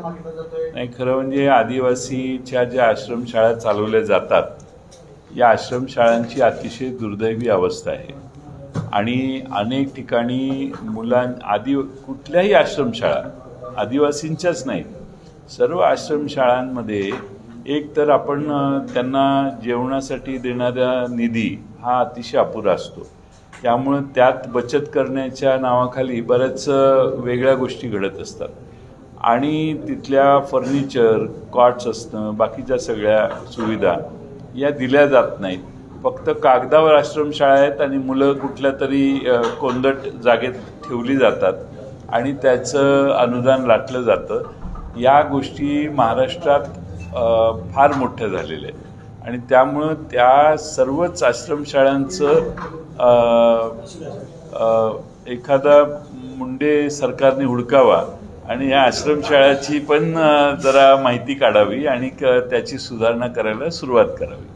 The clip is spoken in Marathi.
मागितला जातोय? नाही, खरं म्हणजे आदिवासीच्या ज्या आश्रमशाळा चालवल्या जातात, या आश्रमशाळांची अतिशय दुर्दैवी अवस्था आहे आणि अनेक ठिकाणी कुठल्याही आश्रमशाळा, आदिवासींच्याच नाहीत, सर्व आश्रमशाळांमध्ये एक तर आपण त्यांना जेवणासाठी देणारा निधी हा अतिशय अपुरा असतो. त्यामुळं त्यात बचत करण्याच्या नावाखाली बऱ्याच वेगळ्या गोष्टी घडत असतात आणि तिथल्या फर्निचर, कॉट्स असणं, बाकीच्या सगळ्या सुविधा या दिल्या जात नाहीत. फक्त कागदावर आश्रमशाळा आहेत आणि मुलं कुठल्या तरी कोंदट जागेत ठेवली जातात आणि त्याचं अनुदान लाटलं जातं. या गोष्टी महाराष्ट्रात फार मोठ्या झालेल्या आहेत आणि त्यामुळं त्या सर्वच आश्रमशाळांचं एखादा मुंडे सरकारने हुडकावा आणि या आश्रमशाळाची पण जरा माहिती काढावी आणि त्याची सुधारणा करायला सुरुवात करावी.